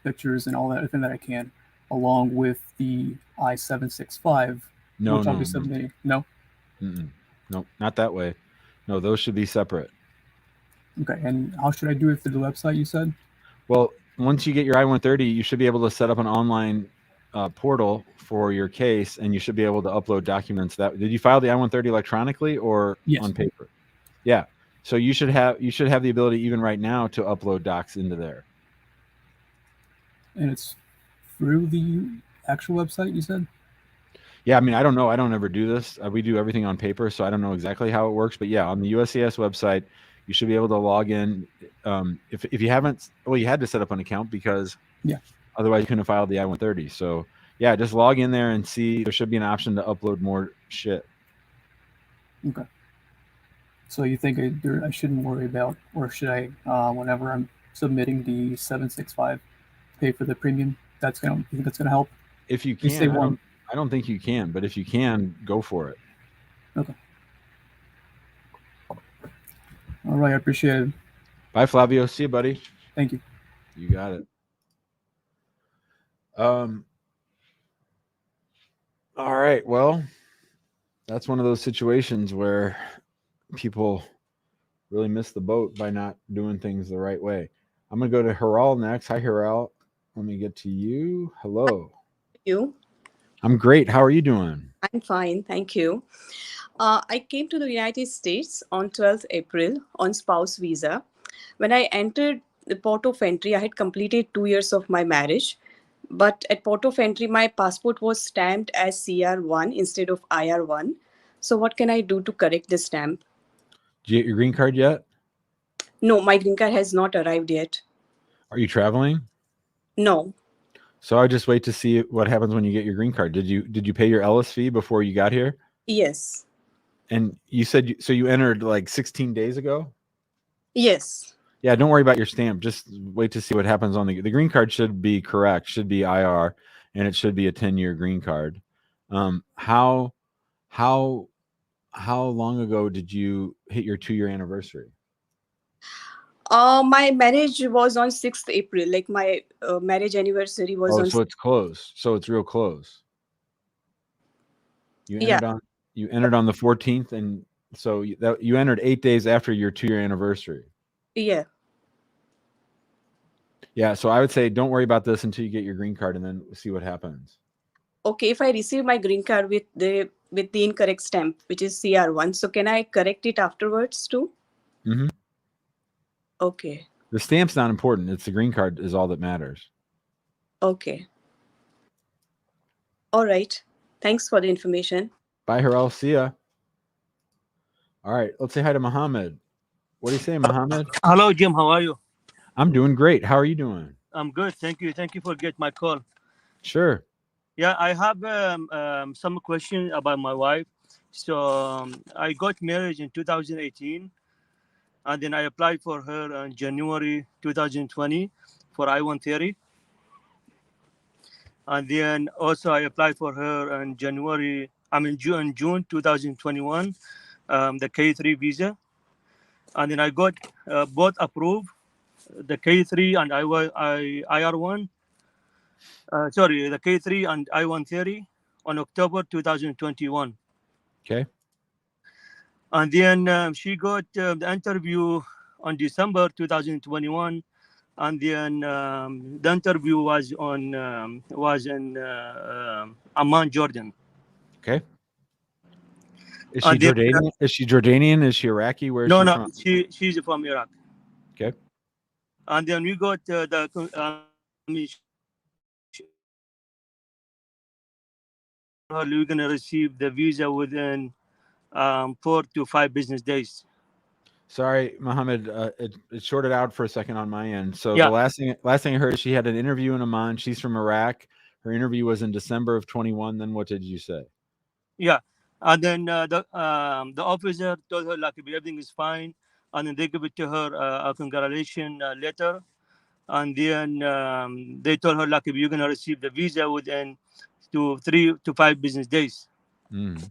pictures and all that, everything that I can, along with the I-765, No, which I'll no, be no. submitting. No? No, not that way. No, those should be separate. Okay, and how should I do it through the website, you said? Well, once you get your I-130, you should be able to set up an online portal for your case, and you should be able to upload documents. Did you file the I-130 electronically or Yes. on paper? Yeah. So you should have the ability even right now to upload docs into there. And it's through the actual website, you said? Yeah, I mean, I don't know. I don't ever do this. We do everything on paper, so I don't know exactly how it works. But yeah, on the USCIS website, you should be able to log in. If you haven't, well, you had to set up an account because otherwise you couldn't have filed the I-130. So yeah, just log in there and see. There should be an option to upload more shit. Okay. So you think I shouldn't worry about, or should I, whenever I'm submitting the 765, pay for the premium? You think that's gonna help? If you You say can, one. I don't think you can, but if you can, go for it. Okay. All right, I appreciate it. Bye, Flavio. See you, buddy. Thank you. You got it. All right. Well, that's one of those situations where people really miss the boat by not doing things the right way. I'm going to go to Hiral next. Hi, Hiral. Let me get to you. Hello. You? I'm great. How are you doing? I'm fine, thank you. I came to the United States on 12th April on spouse visa. When I entered the port of entry, I had completed 2 years of my marriage. But at port of entry, my passport was stamped as CR1 instead of IR1. So what can I do to correct the stamp? Did you get your green card yet? No, my green card has not arrived yet. Are you traveling? No. So I just wait to see what happens when you get your green card. Did you pay your Ellis fee before you got here? Yes. And you said so you entered like 16 days ago? Yes. Yeah, don't worry about your stamp. Just wait to see what happens on the green card. Should be correct, should be IR, and it should be a 10-year green card. How long ago did you hit your 2-year anniversary? My marriage was on 6th April. Like my marriage anniversary was on. So it's close. So it's real close. You entered on the 14th, and so you entered 8 days after your 2-year anniversary. Yeah. Yeah, so I would say don't worry about this until you get your green card, and then see what happens. Okay, if I receive my green card with the incorrect stamp, which is CR1, so can I correct it afterwards too? Mm-hmm. Okay. The stamp's not important. It's the green card is all that matters. Okay. All right. Thanks for the information. Bye, Hiral. See ya. All right, let's say hi to Mohammed. What do you say, Mohammed? Hello, Jim. How are you? I'm doing great. How are you doing? I'm good. Thank you. Thank you for getting my call. Sure. Yeah, I have some question about my wife. So I got married in 2018, and then I applied for her in January 2020 for I-130. And then also I applied for her in June 2021, the K3 visa. And then I got both approved, the K3 and IR1. The K3 and I-130 on October 2021. Okay. And then she got the interview on December 2021, and then the interview was in Amman, Jordan. Okay. Is she Jordanian? Is she Jordanian? Is she Iraqi? Where is she from? She's from Iraq. Okay. And then we got we're gonna receive the visa within 4 to 5 business days. Sorry, Mohammed, it shorted out for a second on my end. So the last thing I heard is she had an interview in Amman. She's from Iraq. Her interview was in December of 21. Then what did you say? Yeah, and then the officer told her like everything is fine, and then they give it to her a congratulation letter, and then they told her like you're gonna receive the visa within 3 to 5 business days. Mm.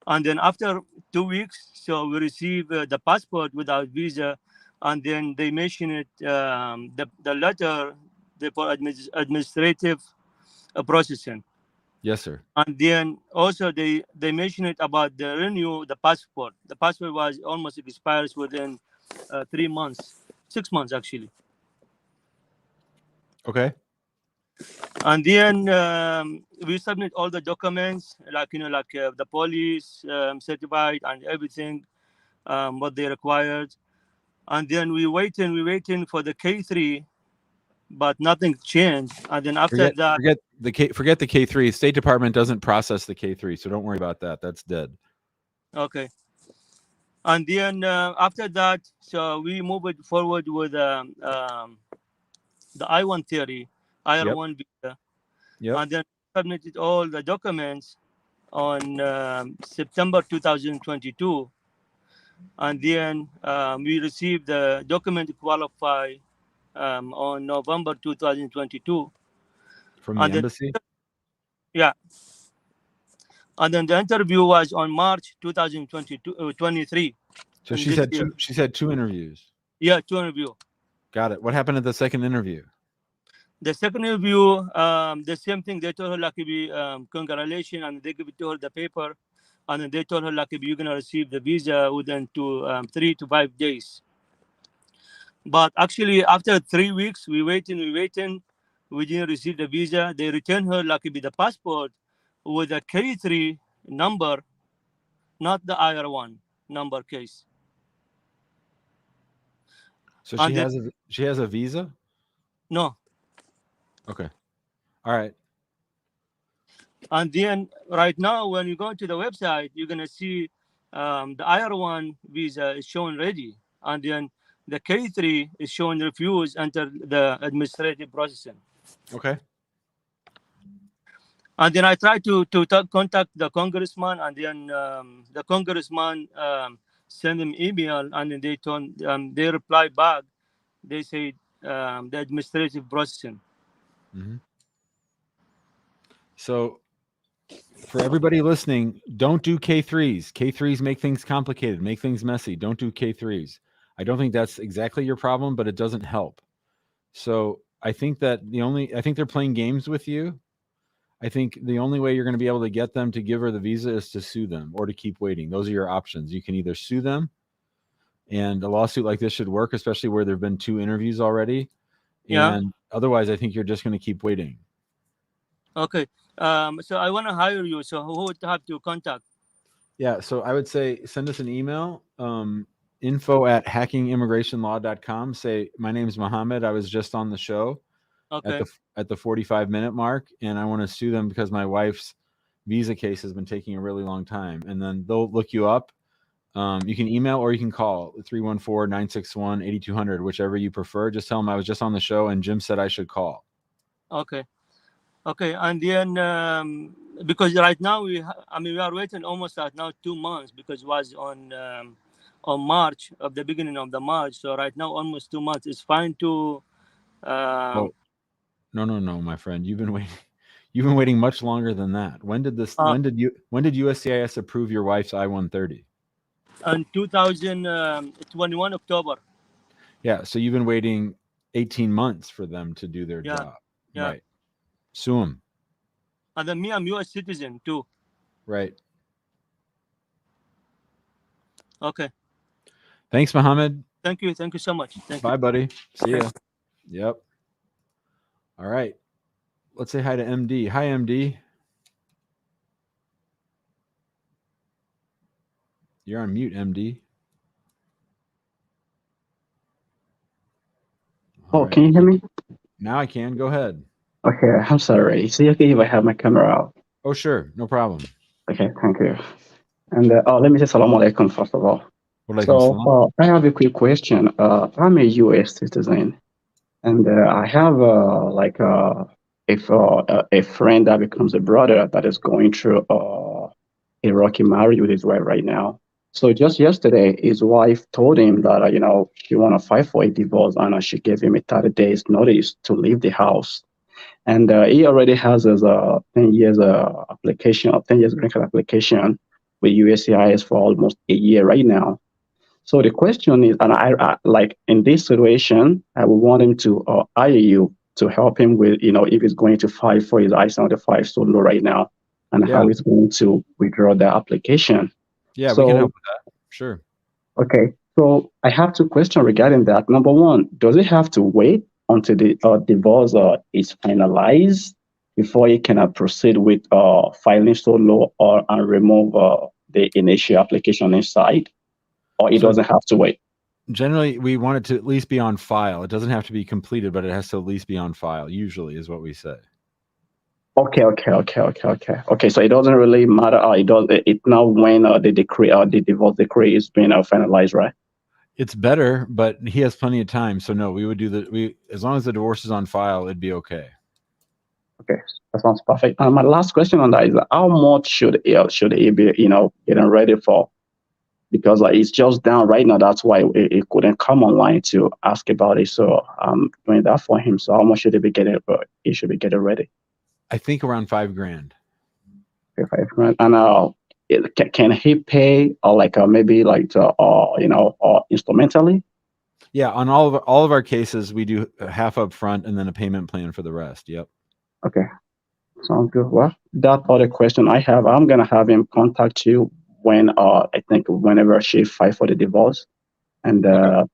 And then after 2 weeks, so we receive the passport without visa, and then they mention it, the letter, for administrative processing. Yes, sir. And then also they mention it about the renew the passport. The passport was almost expires within 3 months, 6 months actually. Okay. And then we submit all the documents, like the police certified and everything, what they required. And then we waiting for the K3, but nothing changed. And then after that, Forget the K3. State Department doesn't process the K3, so don't worry about that. That's dead. okay. And then after that, so we move it forward with the I-130, IR1 visa. Yep. And then submitted all the documents on September 2022. And then we received the document to qualify on November 2022. From the And then, embassy? yeah. And then the interview was on March 2023. So she said two interviews. Yeah, 2 interview. Got it. What happened at the second interview? The second interview, the same thing. They told her like, congratulations, and they give it to her the paper, and then they told her like, you're gonna receive the visa within 3 to 5 days. But actually, after 3 weeks, we waiting, we didn't receive the visa. They returned her like the passport with a K3 number, not the IR1 number case. So she has a visa? No. Okay. All right. And then right now, when you go to the website, you're gonna see the IR1 visa is showing ready, and then the K3 is showing refused under the administrative processing. Okay. And then I tried to contact the congressman, and then the congressman sent him email, and then they replied back. They said the administrative processing. Mm-hmm. So for everybody listening, don't do K3s. K3s make things complicated, make things messy. Don't do K3s. I don't think that's exactly your problem, but it doesn't help. So I think that I think they're playing games with you. I think the only way you're going to be able to get them to give her the visa is to sue them or to keep waiting. Those are your options. You can either sue them, and a lawsuit like this should work, especially where there have been 2 interviews already. Yeah. And otherwise, I think you're just going to keep waiting. Okay. So I want to hire you. So who would have to contact? Yeah. So I would say send us an email, info@hackingimmigrationlaw.com. Say, my name is Mohammed. I was just on the show at the 45-minute mark, and I want to sue them because my wife's visa case has been taking a really long time. And then they'll look you up. You can email or you can call 314-961-8200, whichever you prefer. Just tell them I was just on the show and Jim said I should call. Okay. And then because right now we are waiting almost now 2 months, because it was on March, of the beginning of the March. So right now almost 2 months. It's fine to. No, my friend. You've been waiting. You've been waiting much longer than that. When did USCIS approve your wife's I-130? In 2021 October. Yeah, so you've been waiting 18 months for them to do their job. Yeah. Right. Sue them. And then I'm U.S. citizen too. Right. Okay. Thanks, Mohammed. Thank you so much. Bye, buddy. See ya. Yep. All right. Let's say hi to MD. Hi, MD. You're on mute, MD. All can you hear me? Now I can. Go ahead. Okay, I'm sorry. Is it okay if I have my camera out? Oh, sure. No problem. Okay, thank you. And let me say salam alaikum first of all. So I have a quick question. I'm a U.S. citizen, and I have a friend that becomes a brother that is going through a rocky marriage with his wife right now. So just yesterday, his wife told him that she want to fight for a divorce, and she gave him a 30 days notice to leave the house. And he already has his 10 years application or 10 years green card application with USCIS for almost a year right now. So the question is, and I like in this situation, I would want him to hire you to help him with, if he's going to file for his I-75 solo right now, and how he's going to withdraw the application. Yeah, we can help with that. Sure. Okay. So I have two questions regarding that. Number one, does he have to wait until the divorce is finalized before he can proceed with filing solo or and remove the initial application inside, or he doesn't have to wait? Generally, we want it to at least be on file. It doesn't have to be completed, but it has to at least be on file, usually is what we say. Okay. So it doesn't really matter. It now when the decree the divorce decree is being finalized, right? It's better, but he has plenty of time. So no, we would do as long as the divorce is on file, it'd be okay. Okay, that sounds perfect. And my last question on that is, how much should he be, getting ready for? Because it's just down right now. That's why he couldn't come online to ask about it. So I'm doing that for him. So how much should he be getting? He should be getting ready. I think around $5,000. Okay, $5,000. And can he pay or maybe instrumentally? Yeah, on all of our cases, we do half up front and then a payment plan for the rest. Yep. Okay, sounds good. Well, that other question I have, I'm gonna have him contact you when I think whenever she files for the divorce. And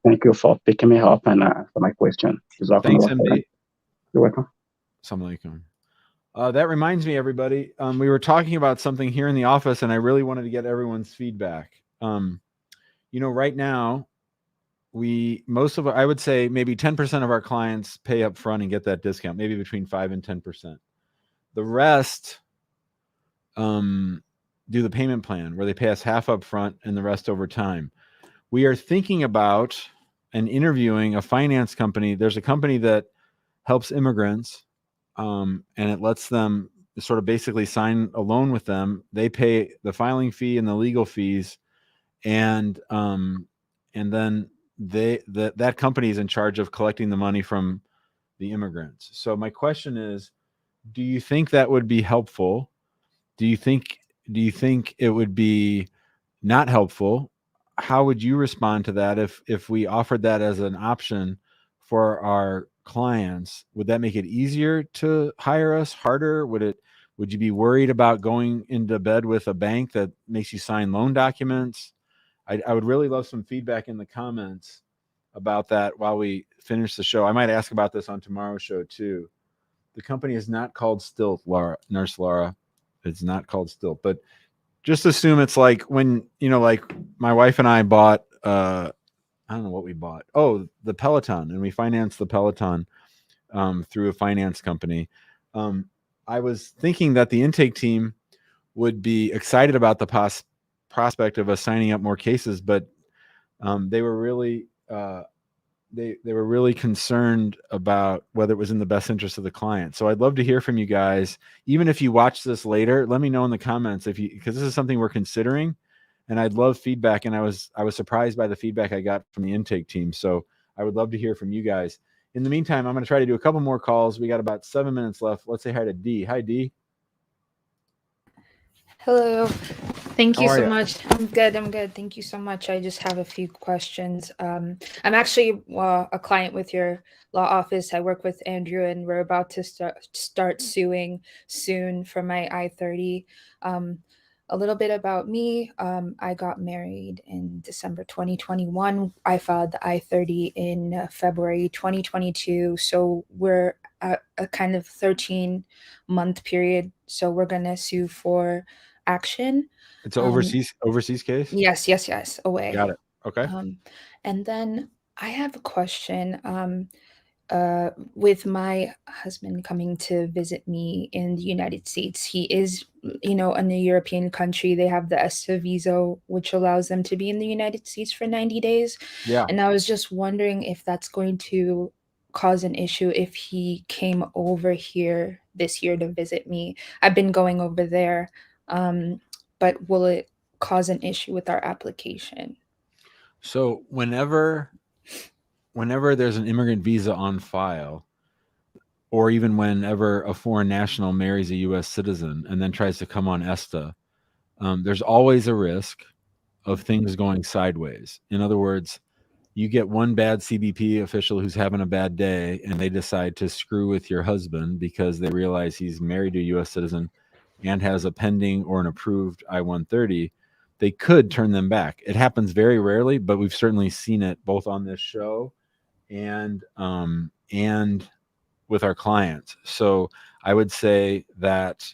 thank you for picking me up and for my question. Thanks, MD. You're welcome. Assalamu alaikum. That reminds me, everybody, we were talking about something here in the office, and I really wanted to get everyone's feedback. Right now, I would say maybe 10% of our clients pay up front and get that discount, maybe between 5 and 10%. The rest do the payment plan where they pay us half up front and the rest over time. We are thinking about and interviewing a finance company. There's a company that helps immigrants, and it lets them sort of basically sign a loan with them. They pay the filing fee and the legal fees, and then that company is in charge of collecting the money from the immigrants. So my question is, do you think that would be helpful? Do you think it would be not helpful? How would you respond to that if we offered that as an option for our clients? Would that make it easier to hire us, harder? Would you be worried about going into bed with a bank that makes you sign loan documents? I would really love some feedback in the comments about that while we finish the show. I might ask about this on tomorrow's show too. The company is not called Stilt, Nurse Laura. It's not called Stilt, but just assume it's like when, like my wife and I bought, I don't know what we bought. Oh, the Peloton, and we financed the Peloton through a finance company. I was thinking that the intake team would be excited about the prospect of us signing up more cases, but they were really they were really concerned about whether it was in the best interest of the client. So I'd love to hear from you guys. Even if you watch this later, let me know in the comments because this is something we're considering, and I'd love feedback. And I was surprised by the feedback I got from the intake team. So I would love to hear from you guys. In the meantime, I'm going to try to do a couple more calls. We got about 7 minutes left. Let's say hi to Dee. Hi, Dee. Hello. Thank you so ya? much. I'm good. Thank you so much. I just have a few questions. I'm actually a client with your law office. I work with Andrew, and we're about to start suing soon for my I-30. A little bit about me. I got married in December 2021. I filed the I-30 in February 2022. So we're at a kind of 13-month period. So we're going to sue for action. It's an overseas case? Yes, away. Got it. Okay. And then I have a question. With my husband coming to visit me in the United States, he is, in a European country. They have the ESTA visa, which allows them to be in the United States for 90 days. Yeah. And I was just wondering if that's going to cause an issue if he came over here this year to visit me. I've been going over there, but will it cause an issue with our application? So whenever there's an immigrant visa on file, or even whenever a foreign national marries a U.S. citizen and then tries to come on ESTA, there's always a risk of things going sideways. In other words, you get one bad CBP official who's having a bad day and they decide to screw with your husband because they realize he's married to a U.S. citizen and has a pending or an approved I-130, they could turn them back. It happens very rarely, but we've certainly seen it both on this show and with our clients. So I would say that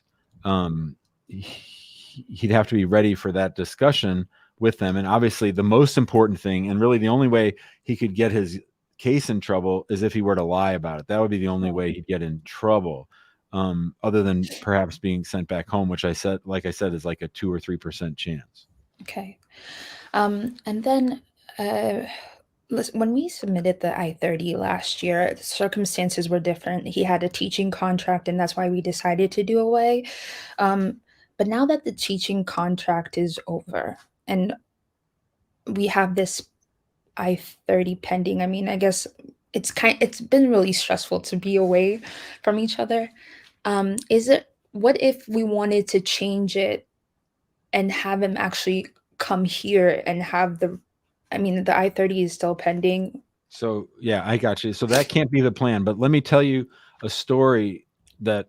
he'd have to be ready for that discussion with them. And obviously the most important thing, and really the only way he could get his case in trouble, is if he were to lie about it. That would be the only way he'd get in trouble, other than perhaps being sent back home, which like I said, is like a 2 or 3% chance. Okay. And then when we submitted the I-30 last year, the circumstances were different. He had a teaching contract, and that's why we decided to do away. But now that the teaching contract is over and we have this I-30 pending, I mean, I guess it's been really stressful to be away from each other. What if we wanted to change it and have him actually come here and have the I-30 is still pending. So yeah, I got you. So that can't be the plan, but let me tell you a story that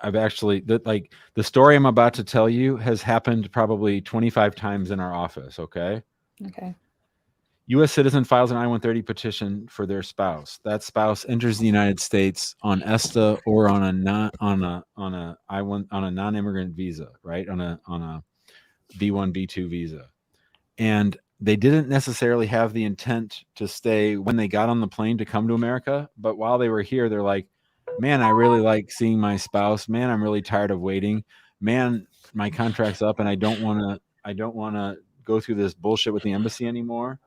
the story I'm about to tell you has happened probably 25 times in our office. Okay. U.S. citizen files an I-130 petition for their spouse. That spouse enters the United States on ESTA or on a non-immigrant visa, right? On a B1, B2 visa. And they didn't necessarily have the intent to stay when they got on the plane to come to America. But while they were here, they're like, man, I really like seeing my spouse. Man, I'm really tired of waiting. Man, my contract's up and I don't want to go through this bullshit with the embassy anymore.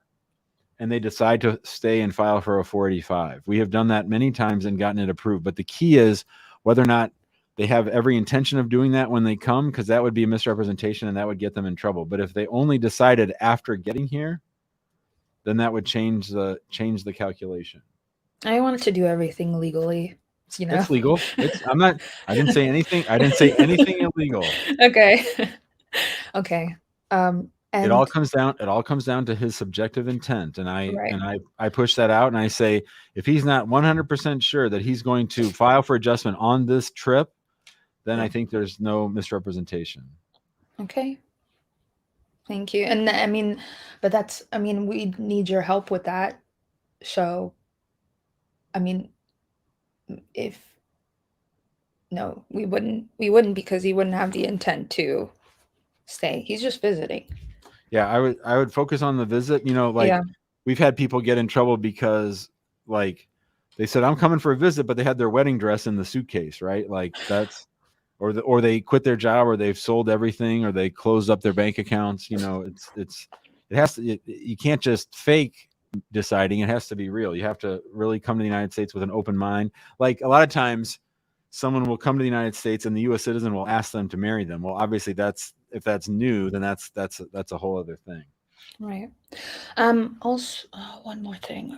And they decide to stay and file for a 485. We have done that many times and gotten it approved. But the key is whether or not they have every intention of doing that when they come, because that would be a misrepresentation and that would get them in trouble. But if they only decided after getting here, then that would change the calculation. I wanted to do everything legally. It's legal. I didn't say anything. I didn't say anything illegal. Okay. Okay. It all comes down to his subjective intent. And I push that out and I say, if he's not 100% sure that he's going to file for adjustment on this trip, then I think there's no misrepresentation. Okay. Thank you. And we need your help with that. So, we wouldn't because he wouldn't have the intent to stay. He's just visiting. Yeah, I would focus on the visit. We've had people get in trouble because they said, I'm coming for a visit, but they had their wedding dress in the suitcase, right? Or they quit their job, or they've sold everything, or they closed up their bank accounts. You can't just fake deciding. It has to be real. You have to really come to the United States with an open mind. Like a lot of times someone will come to the United States and the U.S. citizen will ask them to marry them. Well, obviously if that's new, then that's a whole other thing. Right. Also, one more thing.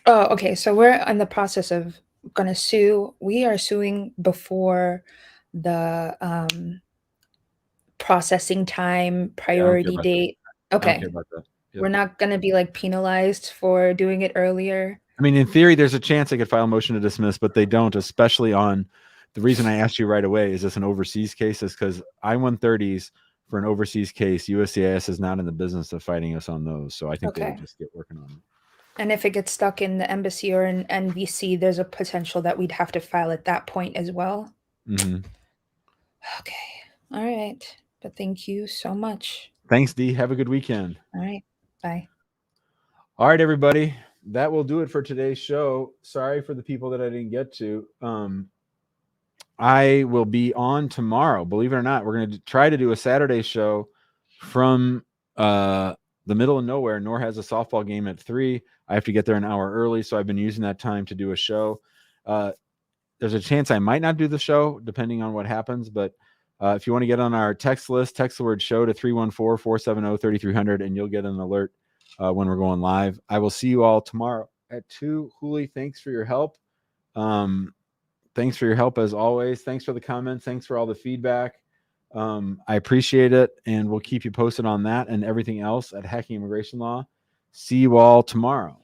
Oh, okay. So we're in the process of going to sue. We are suing before the processing time priority date. Okay. I don't care about that. Yep. We're not going to be penalized for doing it earlier. I mean, in theory, there's a chance they could file a motion to dismiss, but they don't, especially on the reason I asked you right away, is this an overseas case? Is because I-130s for an overseas case, USCIS is not in the business of fighting us on those. So I think they would just get working on it. And if it gets stuck in the embassy or in NVC, there's a potential that we'd have to file at that point as well. Mm-hmm. Okay. All right. But thank you so much. Thanks, Dee. Have a good weekend. All right. Bye. All right, everybody. That will do it for today's show. Sorry for the people that I didn't get to. I will be on tomorrow. Believe it or not, we're going to try to do a Saturday show from the middle of nowhere. Nor has a softball game at 3. I have to get there an hour early, so I've been using that time to do a show. There's a chance I might not do the show, depending on what happens. But if you want to get on our text list, text the word show to 314-470-3300, and you'll get an alert when we're going live. I will see you all tomorrow at 2. Huli, thanks for your help. Thanks for your help as always. Thanks for the comments. Thanks for all the feedback. I appreciate it, and we'll keep you posted on that and everything else at Hacking Immigration Law. See you all tomorrow.